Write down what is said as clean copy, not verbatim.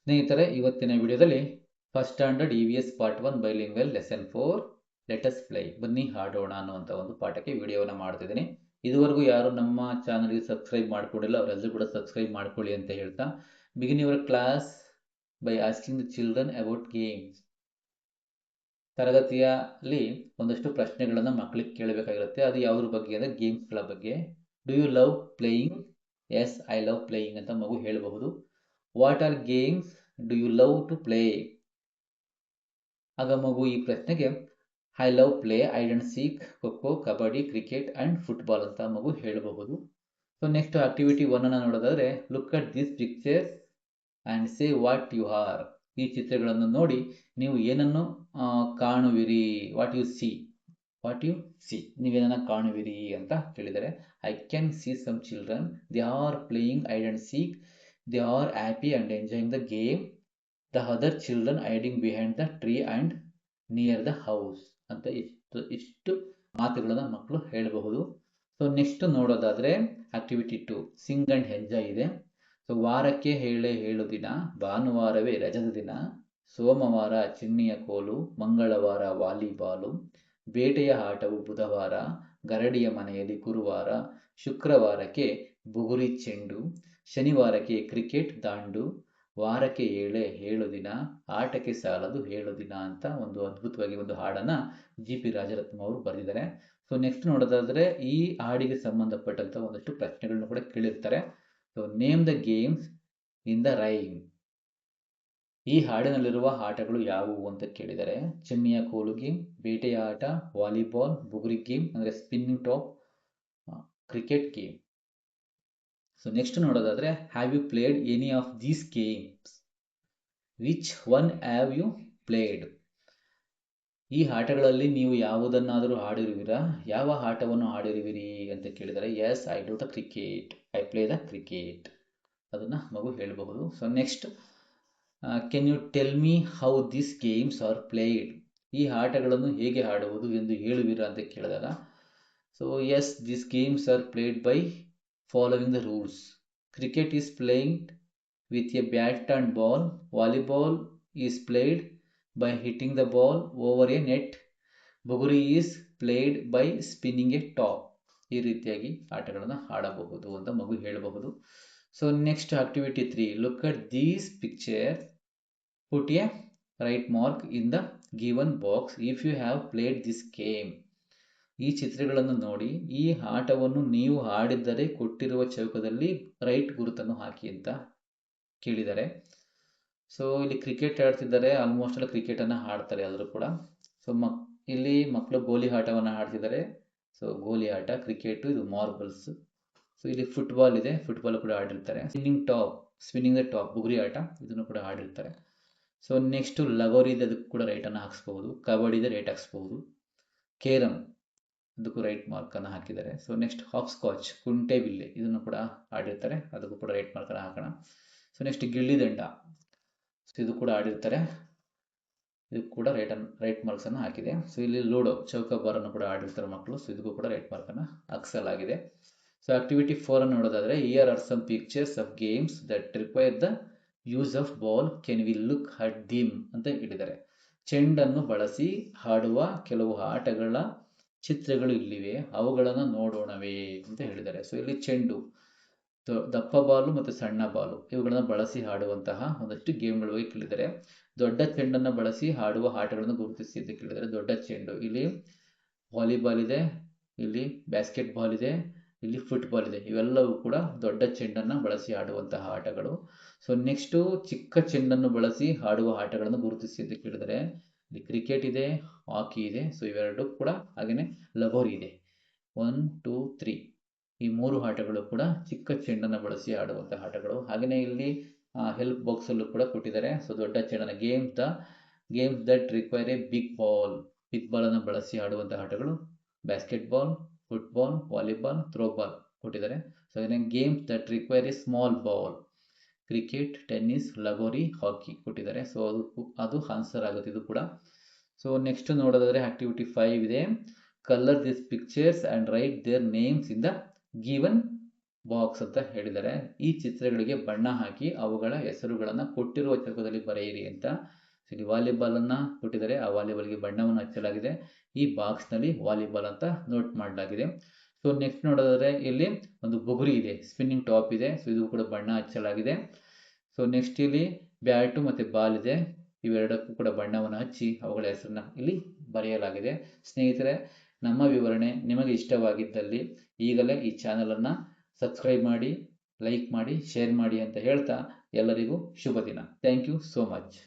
ಸ್ನೇಹಿತರೆ, ಇವತ್ತಿನ ವಿಡಿಯೋದಲ್ಲಿ first standard EVS part 1 bilingual lesson 4 let us fly ಬನ್ನಿ ಹಾಡೋಣ ಅನ್ನುವಂಥ ಒಂದು ಪಾಠಕ್ಕೆ ವಿಡಿಯೋವನ್ನು ಮಾಡ್ತಿದ್ದೀನಿ. ಇದುವರೆಗೂ ಯಾರು ನಮ್ಮ ಚಾನಲ್ಗೆ ಸಬ್ಸ್ಕ್ರೈಬ್ ಮಾಡ್ಕೊಂಡಿಲ್ಲ ಅವರೆಲ್ಲರೂ ಕೂಡ ಸಬ್ಸ್ಕ್ರೈಬ್ ಮಾಡ್ಕೊಳ್ಳಿ ಅಂತ ಹೇಳ್ತಾ, begin your class by asking the children about games. ತರಗತಿಯಲ್ಲಿ ಒಂದಷ್ಟು ಪ್ರಶ್ನೆಗಳನ್ನು ಮಕ್ಕಳಿಗೆ ಕೇಳಬೇಕಾಗಿರುತ್ತೆ. ಅದು ಯಾವುದ್ರ ಬಗ್ಗೆ ಅಂದರೆ ಗೇಮ್ಸ್ಗಳ ಬಗ್ಗೆ. Do you love playing? Yes, I love playing ಅಂತ ಮಗು ಹೇಳಬಹುದು. What are games do you love to play? ಆಗ ಮಗು ಈ ಪ್ರಶ್ನೆಗೆ I love play hide and seek, kho kho, kabaddi, cricket and football ಅಂತ ಮಗು ಹೇಳಬಹುದು. ಸೊ ನೆಕ್ಸ್ಟ್ ಆಕ್ಟಿವಿಟಿ 1 ಅನ್ನು ನೋಡೋದಾದ್ರೆ, look at this pictures and say what you are. ಈ ಚಿತ್ರಗಳನ್ನು ನೋಡಿ ನೀವು ಏನನ್ನು ಕಾಣುವಿರಿ. ವಾಟ್ ಯು ಸಿ, ನೀವೇನನ್ನ ಕಾಣುವಿರಿ ಅಂತ ಕೇಳಿದರೆ, I can see some children, they are playing hide and seek, they are happy and enjoying the game, the other children hiding behind the tree and near the house ಅಂತ ಇಷ್ಟು ಮಾತುಗಳನ್ನು ಮಕ್ಕಳು ಹೇಳಬಹುದು. So next ನೋಡೋದಾದ್ರೆ activity 2 sing and enjoy ಇದೆ. So ವಾರಕ್ಕೆ ಹೇಳು ದಿನ, ಭಾನುವಾರವೇ ರಜದ ದಿನ, ಸೋಮವಾರ ಚಿನ್ನಿಯ ಕೋಲು, ಮಂಗಳವಾರ ವಾಲಿಬಾಲು, ಬೇಟೆಯ ಆಟವು ಬುಧವಾರ, ಗರಡಿಯ ಮನೆಯಲ್ಲಿ ಗುರುವಾರ, ಶುಕ್ರವಾರಕ್ಕೆ ಬುಗುರಿ ಚೆಂಡು, ಶನಿವಾರಕ್ಕೆ ಕ್ರಿಕೆಟ್ ದಾಂಡು, ವಾರಕ್ಕೆ ಹೇಳು ದಿನ, ಆಟಕ್ಕೆ ಸಾಲದು ಹೇಳು ದಿನ ಅಂತ ಒಂದು ಅದ್ಭುತವಾಗಿ ಒಂದು ಹಾಡನ್ನು GP ರಾಜರತ್ನಂ ಅವರು ಬರೆದಿದ್ದಾರೆ. ಸೊ ನೆಕ್ಸ್ಟ್ ನೋಡೋದಾದ್ರೆ ಈ ಹಾಡಿಗೆ ಸಂಬಂಧಪಟ್ಟಂತ ಒಂದಷ್ಟು ಪ್ರಶ್ನೆಗಳನ್ನು ಕೂಡ ಕೇಳಿರ್ತಾರೆ. So name the games in the rhyme. ಈ ಹಾಡಿನಲ್ಲಿರುವ ಆಟಗಳು ಯಾವುವು ಅಂತ ಕೇಳಿದರೆ, ಚಿನ್ನಿಯ ಕೋಲು ಗೇಮ್, ಬೇಟೆಯ ಆಟ, ವಾಲಿಬಾಲ್, ಬುಗುರಿ ಗೇಮ್ ಅಂದರೆ spinning top, cricket game. So next ನೋಡೋದಾದ್ರೆ, have you played any of these games? Which one have you played? ಈ ಆಟಗಳಲ್ಲಿ ನೀವು ಯಾವುದನ್ನಾದರೂ ಆಡಿರುವಿರಾ? ಯಾವ ಆಟವನ್ನು ಆಡಿರುವಿರಿ ಅಂತ ಕೇಳಿದರೆ, yes, I do the cricket, I play the cricket ಅದನ್ನು ಮಗು ಹೇಳಬಹುದು. So next, can you tell me how these games are played? ಈ ಆಟಗಳನ್ನು ಹೇಗೆ ಆಡುವುದು ಎಂದು ಹೇಳುವಿರಾ ಅಂತ ಕೇಳಿದಾಗ, so yes, these games are played by following the rules. Cricket is played with a bat and ball. Volleyball is played by hitting the ball over a net. Buguri is played by spinning a top. ಈ ರೀತಿಯಾಗಿ ಆಟಗಳನ್ನು ಆಡಬಹುದು ಅಂತ ಮಗು ಹೇಳಬಹುದು. So next activity 3, look at these pictures, put a right mark in the given box if you have played this game. ಈ ಚಿತ್ರಗಳನ್ನು ನೋಡಿ ಈ ಆಟವನ್ನು ನೀವು ಆಡಿದ್ದರೆ ಕೊಟ್ಟಿರುವ ಚೌಕದಲ್ಲಿ ರೈಟ್ ಗುರುತನ್ನು ಹಾಕಿ ಅಂತ ಕೇಳಿದ್ದಾರೆ. ಸೊ ಇಲ್ಲಿ ಕ್ರಿಕೆಟ್ ಆಡ್ತಿದ್ದಾರೆ, ಆಲ್ಮೋಸ್ಟ್ ಎಲ್ಲ ಕ್ರಿಕೆಟನ್ನು ಆಡ್ತಾರೆ ಎಲ್ಲರೂ ಕೂಡ. ಸೊ ಇಲ್ಲಿ ಮಕ್ಕಳು ಗೋಲಿ ಆಟವನ್ನು ಆಡ್ತಿದ್ದಾರೆ. ಸೊ ಗೋಲಿ ಆಟ, ಕ್ರಿಕೆಟ್, ಇದು ಮಾರ್ಬಲ್ಸ್. ಸೊ ಇಲ್ಲಿ ಫುಟ್ಬಾಲ್ ಇದೆ, ಫುಟ್ಬಾಲ್ ಕೂಡ ಆಡಿರ್ತಾರೆ. ಸ್ಪಿನ್ನಿಂಗ್ ದ ಟಾಪ್ ಬುಗುರಿ ಆಟ, ಇದನ್ನು ಕೂಡ ಆಡಿರ್ತಾರೆ. ಸೊ ನೆಕ್ಸ್ಟ್ ಲಗೋರಿ ಇದೆ, ಅದಕ್ಕೂ ಕೂಡ ರೈಟನ್ನು ಹಾಕ್ಸ್ಬಹುದು. ಕಬಡ್ಡಿ ಇದೆ, ರೈಟ್ ಹಾಕ್ಸ್ಬಹುದು. ಕೇರಮ್, ಅದಕ್ಕೂ ರೈಟ್ ಮಾರ್ಕನ್ನು ಹಾಕಿದ್ದಾರೆ. ಸೊ ನೆಕ್ಸ್ಟ್ ಹಾಪ್ ಸ್ಕಾಚ್, ಕುಂಟೆ ಬಿಲ್ಲೆ, ಇದನ್ನು ಕೂಡ ಆಡಿರ್ತಾರೆ, ಅದಕ್ಕೂ ಕೂಡ ರೈಟ್ ಮಾರ್ಕನ್ನು ಹಾಕೋಣ. ಸೊ ನೆಕ್ಸ್ಟ್ ಗಿಲ್ಲಿ ದಂಡ, ಸೊ ಇದು ಕೂಡ ಆಡಿರ್ತಾರೆ, ಇದಕ್ಕೂ ಕೂಡ ರೈಟ್ ಮಾರ್ಕ್ಸನ್ನು ಹಾಕಿದೆ. ಸೊ ಇಲ್ಲಿ ಲೂಡೋ, ಚೌಕಾಬಾರನ್ನು ಕೂಡ ಆಡಿರ್ತಾರೆ ಮಕ್ಕಳು, ಸೊ ಇದಕ್ಕೂ ಕೂಡ ರೈಟ್ ಮಾರ್ಕನ್ನು ಹಾಕಿಸಲಾಗಿದೆ. ಸೊ ಆಕ್ಟಿವಿಟಿ 4 ಅನ್ನು ನೋಡೋದಾದ್ರೆ, here are some pictures of games that require the use of ball, can we look at them ಅಂತ ಹೇಳಿದ್ದಾರೆ. ಚೆಂಡನ್ನು ಬಳಸಿ ಆಡುವ ಕೆಲವು ಆಟಗಳ ಚಿತ್ರಗಳು ಇಲ್ಲಿವೆ, ಅವುಗಳನ್ನು ನೋಡೋಣವೇ ಅಂತ ಹೇಳಿದ್ದಾರೆ. ಸೊ ಇಲ್ಲಿ ಚೆಂಡು, ದಪ್ಪ ಬಾಲು ಮತ್ತು ಸಣ್ಣ ಬಾಲು ಇವುಗಳನ್ನು ಬಳಸಿ ಆಡುವಂತಹ ಒಂದಷ್ಟು ಗೇಮ್ಗಳ ಬಗ್ಗೆ ಕೇಳಿದ್ದಾರೆ. ದೊಡ್ಡ ಚೆಂಡನ್ನು ಬಳಸಿ ಆಡುವ ಆಟಗಳನ್ನು ಗುರುತಿಸಿ ಅಂತ ಕೇಳಿದ್ದಾರೆ. ದೊಡ್ಡ ಚೆಂಡು, ಇಲ್ಲಿ ವಾಲಿಬಾಲ್ ಇದೆ, ಇಲ್ಲಿ ಬ್ಯಾಸ್ಕೆಟ್ ಬಾಲ್ ಇದೆ, ಇಲ್ಲಿ ಫುಟ್ಬಾಲ್ ಇದೆ, ಇವೆಲ್ಲವೂ ಕೂಡ ದೊಡ್ಡ ಚೆಂಡನ್ನು ಬಳಸಿ ಆಡುವಂತಹ ಆಟಗಳು. ಸೊ ನೆಕ್ಸ್ಟು ಚಿಕ್ಕ ಚೆಂಡನ್ನು ಬಳಸಿ ಆಡುವ ಆಟಗಳನ್ನು ಗುರುತಿಸಿ ಅಂತ ಕೇಳಿದರೆ, ಇಲ್ಲಿ ಕ್ರಿಕೆಟ್ ಇದೆ, ಹಾಕಿ ಇದೆ, ಸೊ ಇವೆರಡು ಕೂಡ, ಹಾಗೆಯೇ ಲಗೋರಿ ಇದೆ. 1, 2, 3 ಈ 3 ಆಟಗಳು ಕೂಡ ಚಿಕ್ಕ ಚೆಂಡನ್ನು ಬಳಸಿ ಆಡುವಂತಹ ಆಟಗಳು. ಹಾಗೆಯೇ ಇಲ್ಲಿ ಹೆಲ್ಪ್ ಬಾಕ್ಸಲ್ಲೂ ಕೂಡ ಕೊಟ್ಟಿದ್ದಾರೆ. ಸೊ ದೊಡ್ಡ ಚೆಂಡನ್ನು, games that require a big ಬಾಲನ್ನು ಬಳಸಿ ಆಡುವಂತಹ ಆಟಗಳು, basketball, football, volleyball, throwball ಕೊಟ್ಟಿದ್ದಾರೆ. ಸೊ ಹಾಗೆಯೇ games that require a small ball, cricket, tennis, lagori, hockey ಕೊಟ್ಟಿದ್ದಾರೆ. ಸೊ ಅದು ಆನ್ಸರ್ ಆಗುತ್ತೆ ಇದು ಕೂಡ. ಸೊ ನೆಕ್ಸ್ಟ್ ನೋಡೋದಾದ್ರೆ ಆಕ್ಟಿವಿಟಿ 5 ಇದೆ, colour this pictures and write their names in the given box ಅಂತ ಹೇಳಿದ್ದಾರೆ. ಈ ಚಿತ್ರಗಳಿಗೆ ಬಣ್ಣ ಹಾಕಿ ಅವುಗಳ ಹೆಸರುಗಳನ್ನು ಕೊಟ್ಟಿರುವ ಚೌಕದಲ್ಲಿ ಬರೆಯಿರಿ ಅಂತ. ಇಲ್ಲಿ ವಾಲಿಬಾಲ್ ಅನ್ನ ಕೊಟ್ಟಿದ್ದಾರೆ, ಆ ವಾಲಿಬಾಲ್ಗೆ ಬಣ್ಣವನ್ನು ಹಚ್ಚಲಾಗಿದೆ. ಈ ಬಾಕ್ಸ್ ನಲ್ಲಿ ವಾಲಿಬಾಲ್ ಅಂತ ನೋಟ್ ಮಾಡಲಾಗಿದೆ. ಸೊ ನೆಕ್ಸ್ಟ್ ನೋಡೋದಾದ್ರೆ ಇಲ್ಲಿ ಒಂದು ಬುಗುರಿ ಇದೆ, ಸ್ಪಿನ್ನಿಂಗ್ ಟಾಪ್ ಇದೆ. ಸೊ ಇದು ಕೂಡ ಬಣ್ಣ ಹಚ್ಚಲಾಗಿದೆ. ಸೊ ನೆಕ್ಸ್ಟ್ ಇಲ್ಲಿ ಬ್ಯಾಟು ಮತ್ತೆ ಬಾಲ್ ಇದೆ, ಇವೆರಡಕ್ಕೂ ಕೂಡ ಬಣ್ಣವನ್ನು ಹಚ್ಚಿ ಅವುಗಳ ಹೆಸರನ್ನ ಇಲ್ಲಿ ಬರೆಯಲಾಗಿದೆ. ಸ್ನೇಹಿತರೆ, ನಮ್ಮ ವಿವರಣೆ ನಿಮಗೆ ಇಷ್ಟವಾಗಿದ್ದಲ್ಲಿ ಈಗಲೇ ಈ ಚಾನಲನ್ನು ಸಬ್ಸ್ಕ್ರೈಬ್ ಮಾಡಿ, ಲೈಕ್ ಮಾಡಿ, ಶೇರ್ ಮಾಡಿ ಅಂತ ಹೇಳ್ತಾ ಎಲ್ಲರಿಗೂ ಶುಭ ದಿನ. Thank you so much.